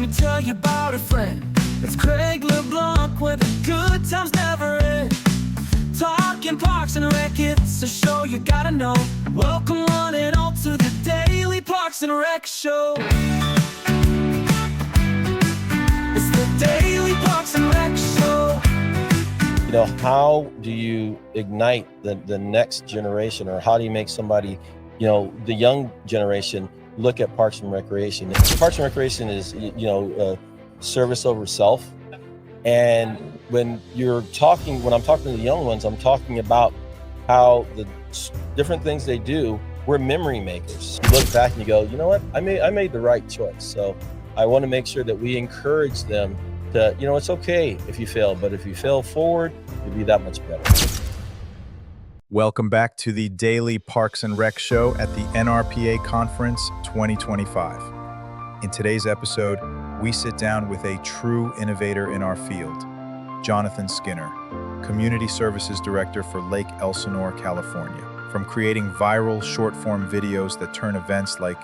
me tell you about a friend. It's Craig LeBlanc where the good times never end. Talking Parks and Rec, it's a show you gotta know. Welcome one and all to the Daily Parks and Rec Show. It's the Daily Parks and Rec Show. You know, how do you ignite the next generation, or how do you make somebody, you know, the young generation look at Parks and Recreation? Parks and Recreation is, service over self. And when I'm talking to the young ones, I'm talking about how the different things they do, we're memory makers. You look back and you go, you know what, I made the right choice. So I want to make sure that we encourage them to, you know, it's okay if you fail, but if you fail forward, you'll be that much better. Welcome back to the Daily Parks and Rec Show at the NRPA Conference 2025. In today's episode, we sit down with a true innovator in our field, Johnathan Skinner, Community Services Director for Lake Elsinore, California. From creating viral short-form videos that turn events like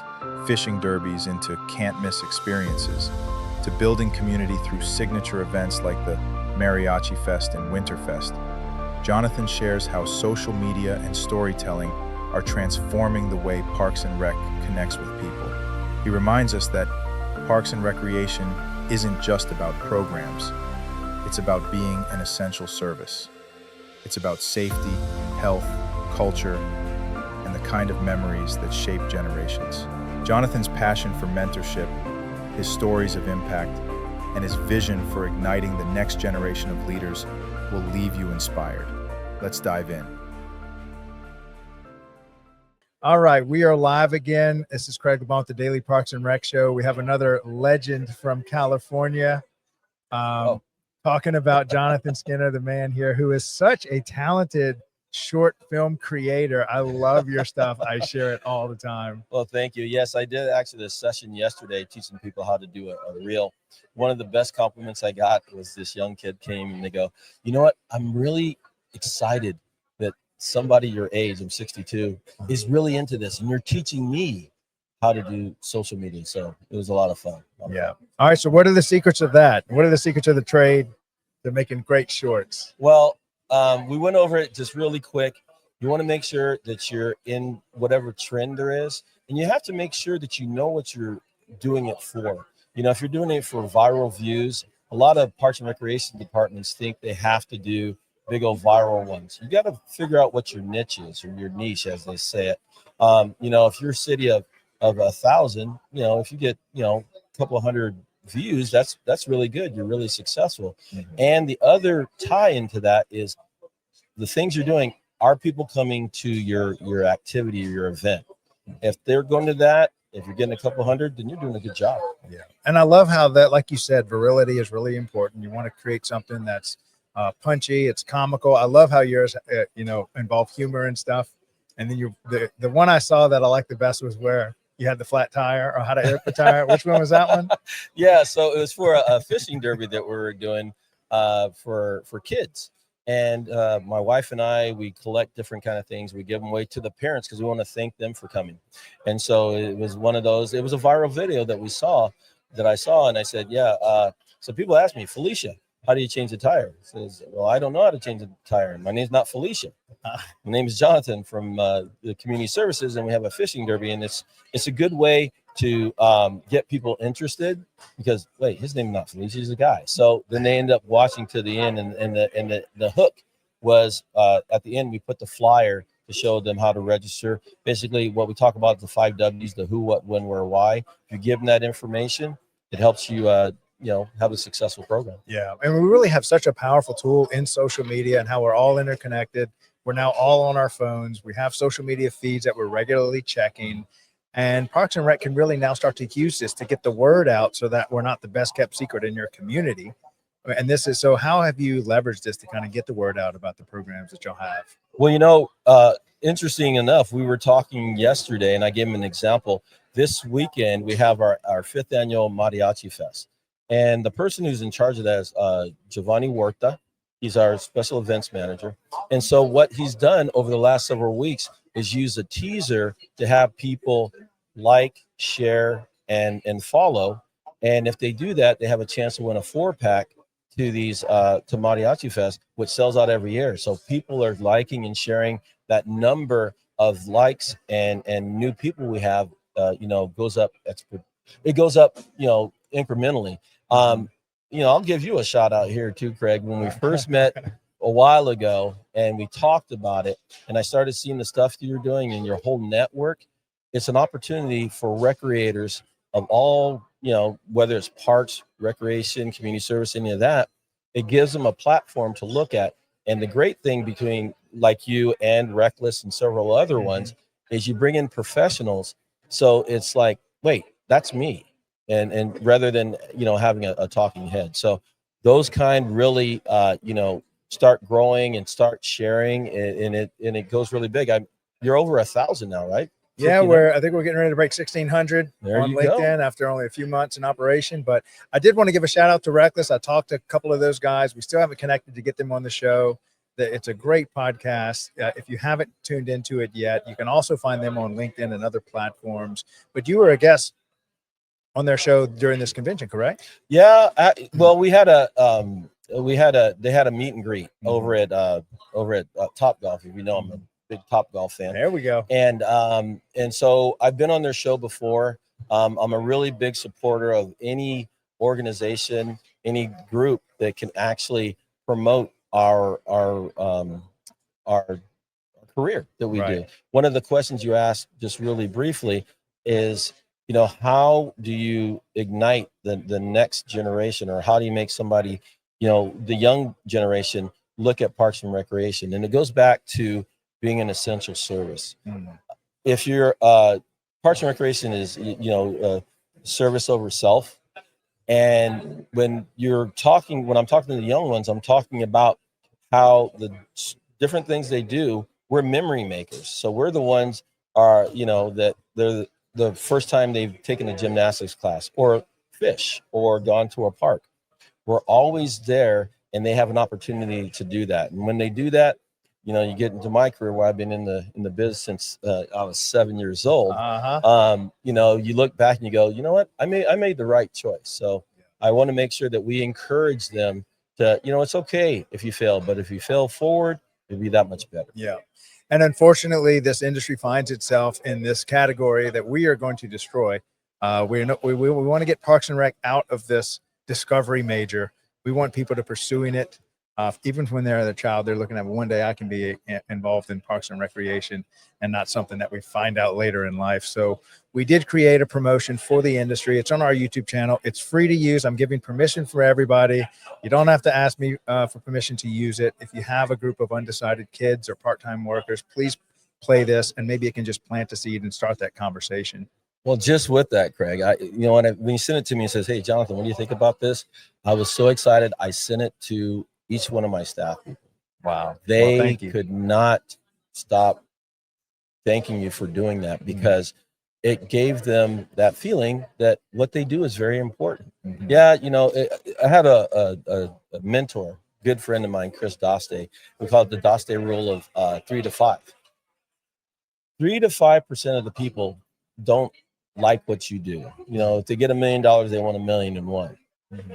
fishing derbies into can't-miss experiences, to building community through signature events like the Mariachi Fest and Winterfest, Johnathan shares how social media and storytelling are transforming the way Parks and Rec connects with people. He reminds us that Parks and Recreation isn't just about programs. It's about being an essential service. It's about safety, health, culture, and the kind of memories that shape generations. Johnathan's passion for mentorship, his stories of impact, and his vision for igniting the next generation of leaders will leave you inspired. Let's dive in. All right, we are live again. This is Craig LeBlanc, the Daily Parks and Rec Show. We have another legend from California, talking about Johnathan Skinner, the man here who is such a talented short film creator. I love your stuff. I share it all the time. Well, thank you. Yes, I did actually this session yesterday teaching people how to do a reel. One of the best compliments I got was this young kid came and they go, you know what, I'm really excited that somebody your age, I'm 62, is really into this, and you're teaching me how to do social media. So it was a lot of fun. Yeah. All right. So what are the secrets of that? What are the secrets of the trade to making great shorts? Well, we went over it just really quick. You want to make sure that you're in whatever trend there is, and you have to make sure that you know what you're doing it for. You know, if you're doing it for viral views, a lot of Parks and Recreation departments think they have to do big old viral ones. You got to figure out what your niche is, or your niche, as they say it. You know, if you're a city of 1,000, you know, if you get, you know, a couple hundred views, that's really good. You're really successful. Mm-hmm. And the other tie into that is the things you're doing. Are people coming to your activity or your event? If they're going to that, if you're getting a couple hundred, then you're doing a good job. Yeah. And I love how that, like you said, virility is really important. You want to create something that's punchy, it's comical. I love how yours, involve humor and stuff. And then the one I saw that I liked the best was where you had the flat tire, or how to air the tire. Which one was that one? Yeah, so it was for a fishing derby that we were doing for kids. And my wife and I, we collect different kind of things. We give them away to the parents because we want to thank them for coming. And so it was one of those. It was a viral video that I saw, and I said, yeah. So people ask me, Felicia, how do you change the tire? He says, well, I don't know how to change the tire. My name's not Felicia. My name is Johnathan from the Community Services, and we have a fishing derby. And it's a good way to get people interested, because wait, his name's not Felicia, he's a guy. So then they end up watching to the end, and the hook was at the end we put the flyer to show them how to register. Basically, what we talk about, the 5 W's: the who, what, when, where, why. If you give them that information, it helps you have a successful program. Yeah. And we really have such a powerful tool in social media, and how we're all interconnected. We're now all on our phones. We have social media feeds that we're regularly checking, and Parks and Rec can really now start to use this to get the word out, so that we're not the best kept secret in your community. And so how have you leveraged this to kind of get the word out about the programs that y'all have? Well, interesting enough, we were talking yesterday, and I gave him an example. This weekend, we have our 5th annual Mariachi Fest. And the person who's in charge of that is Giovanni Huerta. He's our special events manager. And so what he's done over the last several weeks is use a teaser to have people like, share, and follow And if they do that, they have a chance to win a 4-pack to these to Mariachi Fest, which sells out every year. So people are liking and sharing. That number of likes and new people we have, goes up. It goes up, incrementally. I'll give you a shout out here too, Craig. When we first met a while ago and we talked about it, and I started seeing the stuff that you're doing and your whole network, it's an opportunity for recreators of all, whether it's parks, recreation, community service, any of that. It gives them a platform to look at. And the great thing between like you and Reckless and several other ones is you bring in professionals. So it's like, wait, that's me. And rather than, having a talking head. So those kind really, start growing and start sharing, and it goes really big. You're over 1,000 now, right? Yeah, I think we're getting ready to break 1,600 on LinkedIn after only a few months in operation. But I did want to give a shout out to Reckless. I talked to a couple of those guys. We still haven't connected to get them on the show. It's a great podcast. If you haven't tuned into it yet, you can also find them on LinkedIn and other platforms. But you were a guest on their show during this convention, correct? Yeah. Well, they had a meet and greet over at Top Golf. If you know, I'm a big Top Golf fan. There we go. And so I've been on their show before. I'm a really big supporter of any organization, any group that can actually promote our career that we do. One of the questions you asked just really briefly is, how do you ignite the next generation, or how do you make somebody, the young generation look at Parks and Recreation? And it goes back to being an essential service. If you're Parks and Recreation is, service over self. And when I'm talking to the young ones, I'm talking about how the different things they do, we're memory makers. So we're the ones that they're the first time they've taken a gymnastics class or fish or gone to a park. We're always there, and they have an opportunity to do that. And when they do that, you get into my career where I've been in the biz since I was 7 years old. You look back and you go, you know what? I made the right choice. So I want to make sure that we encourage them to, it's okay if you fail, but if you fail forward, it'll be that much better. Yeah. And unfortunately, this industry finds itself in this category that we are going to destroy. We want to get Parks and Rec out of this discovery major. We want people to pursuing it. Even when they're a child, they're looking at, one day I can be involved in Parks and Recreation, and not something that we find out later in life. So we did create a promotion for the industry. It's on our YouTube channel. It's free to use. I'm giving permission for everybody. You don't have to ask me for permission to use it. If you have a group of undecided kids or part-time workers, please play this, and maybe it can just plant a seed and start that conversation. Well, just with that, Craig, when you sent it to me and says, "Hey, Johnathan, what do you think about this?" I was so excited. I sent it to each one of my staff people. Wow. They could not stop thanking you for doing that, because it gave them that feeling that what they do is very important. Yeah. I had a mentor, good friend of mine, Chris Doste. We call it the Doste rule of 3 to 5. 3 to 5% of the people don't like what you do. If they get $1 million, they want $1,000,001.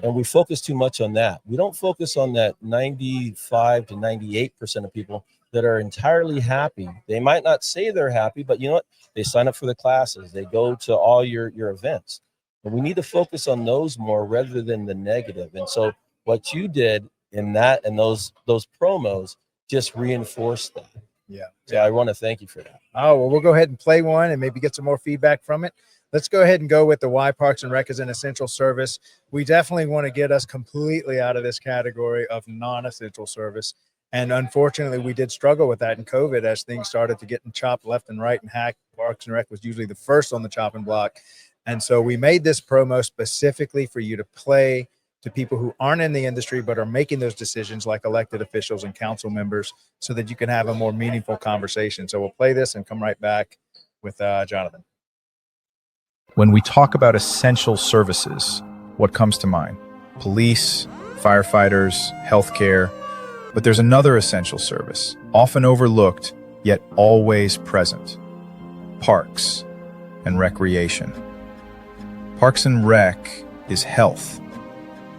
And we focus too much on that. We don't focus on that 95 to 98% of people that are entirely happy. They might not say they're happy, but you know what? They sign up for the classes. They go to all your events. But we need to focus on those more rather than the negative. And so what you did in that and those promos just reinforced that. Yeah. So I want to thank you for that. Oh, well, we'll go ahead and play one and maybe get some more feedback from it. Let's go ahead and go with the why Parks and Rec is an essential service. We definitely want to get us completely out of this category of non-essential service. And unfortunately, we did struggle with that in COVID as things started to get chopped left and right and hacked. Parks and Rec was usually the first on the chopping block. And so we made this promo specifically for you to play to people who aren't in the industry but are making those decisions, like elected officials and council members, so that you can have a more meaningful conversation. So we'll play this and come right back with Johnathan. When we talk about essential services, what comes to mind? Police, firefighters, healthcare. But there's another essential service, often overlooked, yet always present: parks and recreation. Parks and Rec is health.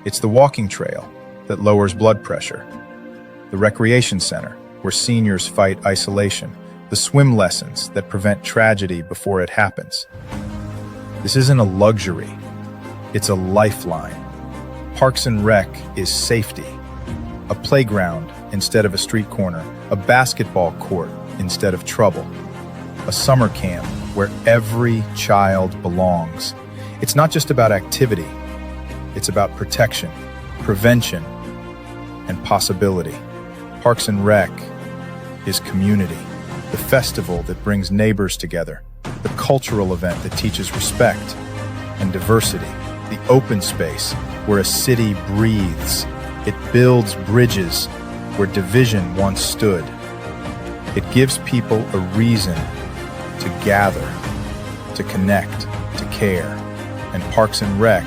It's the walking trail that lowers blood pressure, the recreation center where seniors fight isolation, the swim lessons that prevent tragedy before it happens. This isn't a luxury, it's a lifeline. Parks and Rec is safety. A playground instead of a street corner, a basketball court instead of trouble, a summer camp where every child belongs. It's not just about activity, it's about protection, prevention, and possibility. Parks and Rec is community, the festival that brings neighbors together, the cultural event that teaches respect and diversity, the open space where a city breathes. It builds bridges where division once stood. It gives people a reason to gather, to connect, to care. And Parks and Rec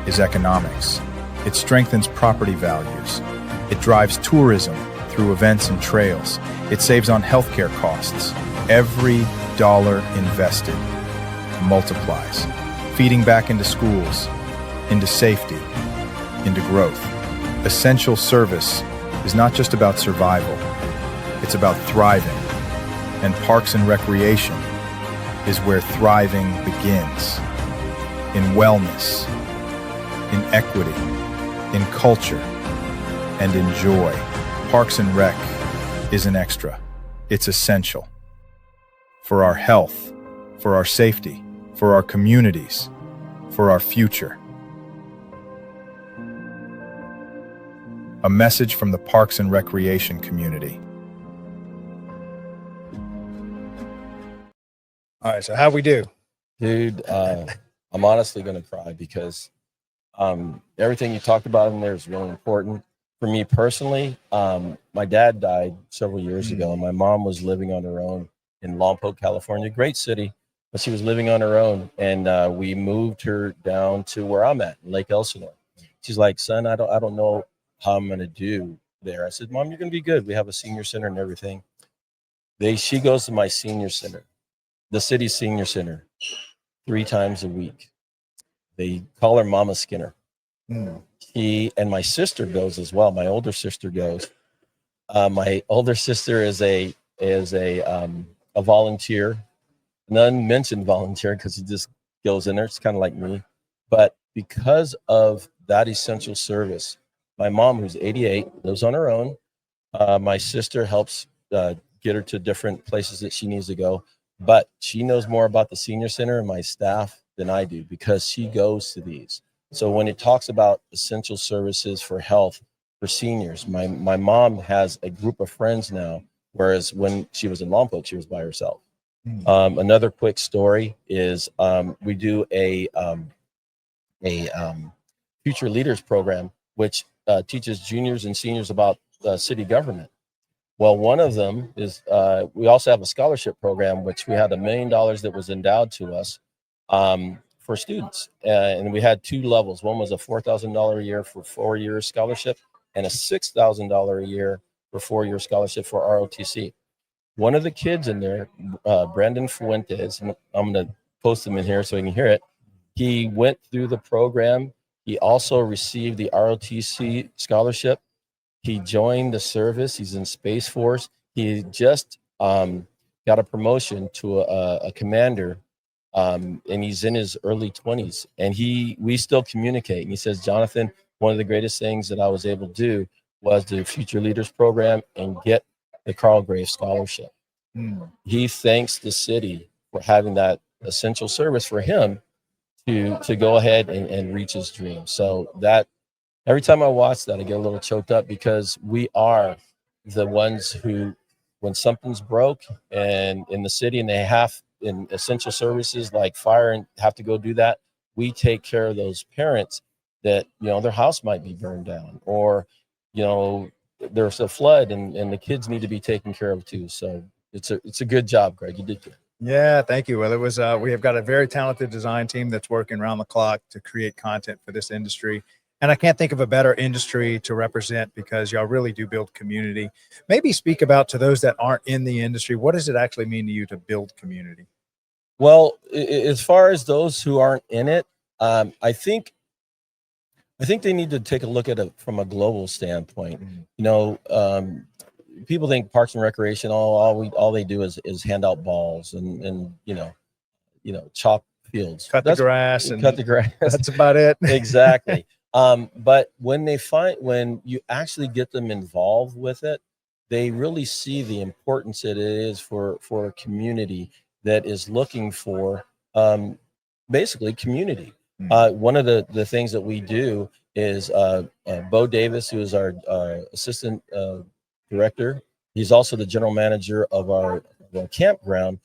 is economics. It strengthens property values. It drives tourism through events and trails. It saves on healthcare costs. Every dollar invested multiplies, feeding back into schools, into safety, into growth. Essential service is not just about survival, it's about thriving. And Parks and Recreation is where thriving begins. In wellness, in equity, in culture, and in joy. Parks and Rec isn't extra, it's essential. For our health, for our safety, for our communities, for our future. A message from the Parks and Recreation community. All right, so how we do? Dude, I'm honestly going to cry because everything you talked about in there is really important. For me personally, my dad died several years ago, and my mom was living on her own in Lompoc, California, great city, but she was living on her own, and we moved her down to where I'm at, in Lake Elsinore. She's like, son, I don't know how I'm going to do there. I said, Mom, you're going to be good. We have a senior center and everything. She goes to my senior center, the city's senior center, 3 times a week. They call her Mama Skinner. He and my sister goes as well. My older sister goes. My older sister is a volunteer, an unmentioned volunteer, because he just goes in there. It's kind of like me. But because of that essential service, my mom, who's 88, lives on her own. My sister helps get her to different places that she needs to go. But she knows more about the senior center and my staff than I do because she goes to these. So when it talks about essential services for health for seniors, my mom has a group of friends now, whereas when she was in Lompoc, she was by herself. Another quick story is we do a future leaders program, which teaches juniors and seniors about city government. Well, one of them is we also have a scholarship program, which we had $1 million that was endowed to us for students. And we had 2 levels. One was a $4,000 a year for 4 years scholarship and a $6,000 a year for 4-year scholarship for ROTC. One of the kids in there, Brandon Fuentes, and I'm going to post him in here so you can hear it. He went through the program. He also received the ROTC scholarship. He joined the service. He's in Space Force. He just got a promotion to a commander, and he's in his early 20s. And we still communicate. And he says, Johnathan, one of the greatest things that I was able to do was the Future Leaders Program and get the Carl Graves Scholarship. He thanks the city for having that essential service for him to go ahead and reach his dream. So that every time I watch that, I get a little choked up because we are the ones who, when something's broke and in the city and they have in essential services like fire and have to go do that, we take care of those parents that, their house might be burned down or, there's a flood and the kids need to be taken care of too. So it's a good job, Greg. You did good. Yeah, thank you. Well, it was we have got a very talented design team that's working around the clock to create content for this industry. And I can't think of a better industry to represent because y'all really do build community. Maybe speak about to those that aren't in the industry, what does it actually mean to you to build community? Well, as far as those who aren't in it, I think I think they need to take a look at it from a global standpoint. Mhm. You know, people think Parks and Recreation, all they do is hand out balls and chalk fields. Cut the grass, Cut and the grass. that's about it. Exactly. But when you actually get them involved with it, they really see the importance it is for a community that is looking for basically community. One of the things that we do is Bo Davis, who is our assistant director. He's also the general manager of our campground.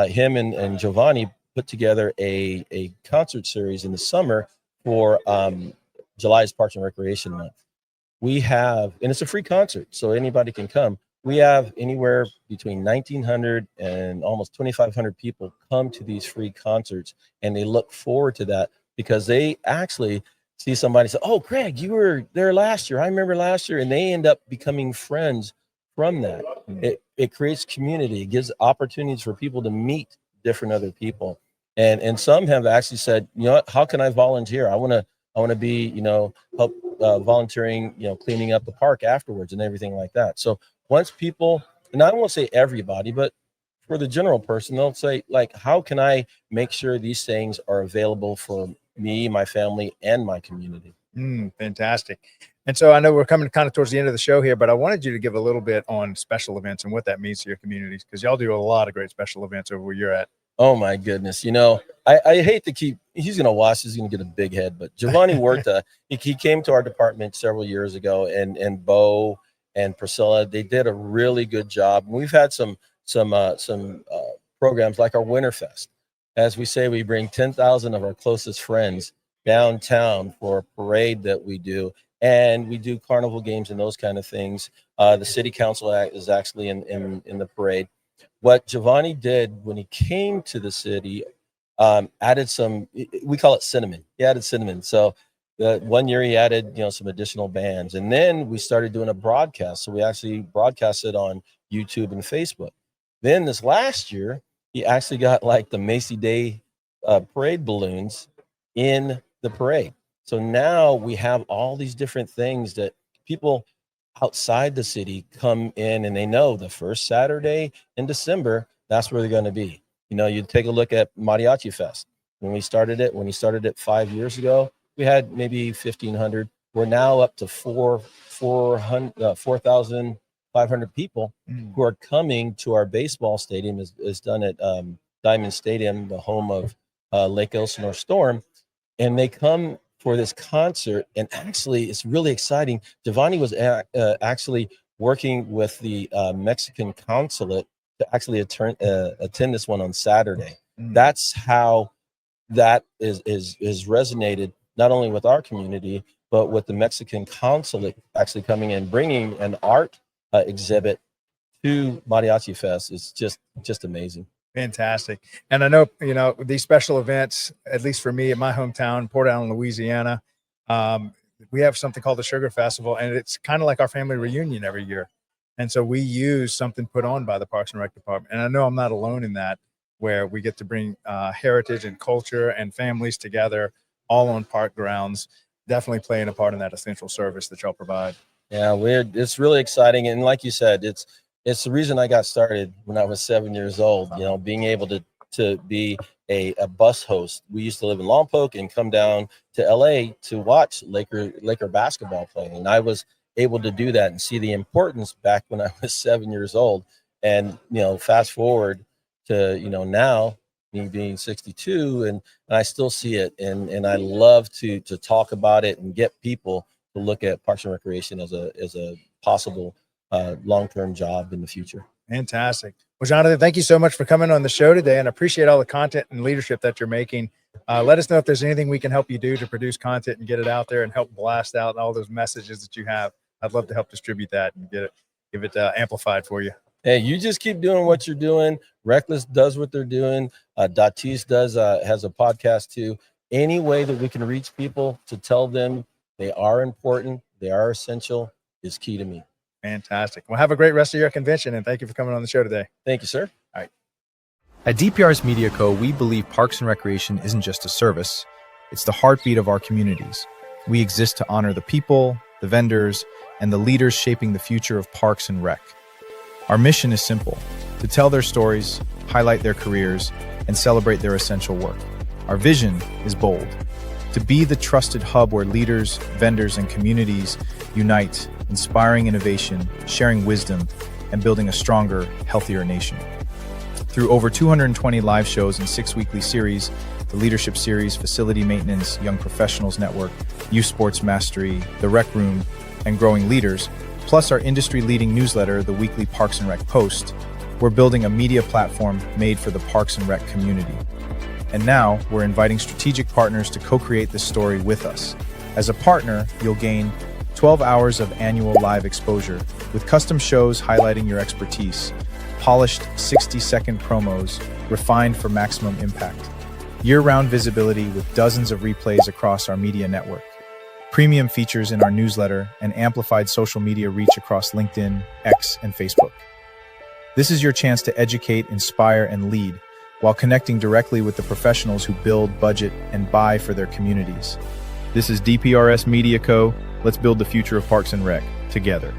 Him and Giovanni put together a concert series in the summer for July's Parks and Recreation Month. We have, and it's a free concert, so anybody can come. We have anywhere between 1,900 and almost 2,500 people come to these free concerts, and they look forward to that because they actually see somebody say, "Oh, Craig, you were there last year. I remember last year," and they end up becoming friends from that. It creates community. It gives opportunities for people to meet different other people, and some have actually said, "You know what? How can I volunteer? I want to be, help volunteering, cleaning up the park afterwards and everything like that." So once people, and I won't say everybody, but for the general person, they'll say, like, how can I make sure these things are available for me, my family, and my community? Fantastic. And so I know we're coming kind of towards the end of the show here, but I wanted you to give a little bit on special events and what that means to your communities, because y'all do a lot of great special events over where you're at. Oh my goodness. I hate to keep, he's going to watch, he's going to get a big head, but Giovanni worked, he came to our department several years ago, and Bo and Priscilla, they did a really good job. We've had some programs like our Winterfest. As we say, we bring 10,000 of our closest friends downtown for a parade that we do, and we do carnival games and those kind of things. The city council is actually in the parade. What Giovanni did when he came to the city, added some, we call it cinnamon. He added cinnamon. So one year he added, some additional bands, and then we started doing a broadcast. So we actually broadcasted on YouTube and Facebook. Then this last year, he actually got like the Macy Day parade balloons in the parade. So now we have all these different things that people outside the city come in, and they know the first Saturday in December, that's where they're going to be. You take a look at Mariachi Fest. When he started it 5 years ago, we had maybe 1,500. We're now up to 4,500 people who are coming to our baseball stadium. Is done at Diamond Stadium, the home of Lake Elsinore Storm, and they come for this concert. And actually, it's really exciting. Giovanni was actually working with the Mexican Consulate to actually attend this one on Saturday. That's how that is resonated not only with our community, but with the Mexican Consulate actually coming in, bringing an art exhibit to Mariachi Fest. Is just amazing. Fantastic. And I know, these special events, at least for me, in my hometown, Port Allen, Louisiana, we have something called the Sugar Festival, and it's kind of like our family reunion every year. And so we use something put on by the Parks and Rec Department. And I know I'm not alone in that, where we get to bring heritage and culture and families together all on park grounds, definitely playing a part in that essential service that y'all provide. Yeah, it's really exciting. And like you said, it's the reason I got started when I was 7 years old, being able to be a bus host. We used to live in Lompoc and come down to LA to watch Laker basketball play. And I was able to do that and see the importance back when I was 7 years old. And, fast forward to, now me being 62, and I still see it. And I love to talk about it and get people to look at Parks and Recreation as a possible long-term job in the future. Fantastic. Well, Johnathan, thank you so much for coming on the show today, and appreciate all the content and leadership that you're making. Let us know if there's anything we can help you do to produce content and get it out there and help blast out all those messages that you have. I'd love to help distribute that and give it amplified for you. Hey, you just keep doing what you're doing. Reckless does what they're doing. Datis has a podcast too. Any way that we can reach people to tell them they are important, they are essential, is key to me. Fantastic. Well, have a great rest of your convention, and thank you for coming on the show today. Thank you, sir. All right. At DPR's Media Co., we believe Parks and Recreation isn't just a service, it's the heartbeat of our communities. We exist to honor the people, the vendors, and the leaders shaping the future of Parks and Rec. Our mission is simple: to tell their stories, highlight their careers, and celebrate their essential work. Our vision is bold: to be the trusted hub where leaders, vendors, and communities unite, inspiring innovation, sharing wisdom, and building a stronger, healthier nation. Through over 220 live shows and 6 weekly series, the Leadership Series, Facility Maintenance, Young Professionals Network, Youth Sports Mastery, The Rec Room, and Growing Leaders, plus our industry-leading newsletter, the weekly Parks and Rec Post, we're building a media platform made for the Parks and Rec community. And now, we're inviting strategic partners to co-create this story with us. As a partner, you'll gain 12 hours of annual live exposure, with custom shows highlighting your expertise, polished 60-second promos refined for maximum impact, year-round visibility with dozens of replays across our media network, premium features in our newsletter, and amplified social media reach across LinkedIn, X, and Facebook. This is your chance to educate, inspire, and lead, while connecting directly with the professionals who build, budget, and buy for their communities. This is DPRS Media Co. Let's build the future of Parks and Rec together.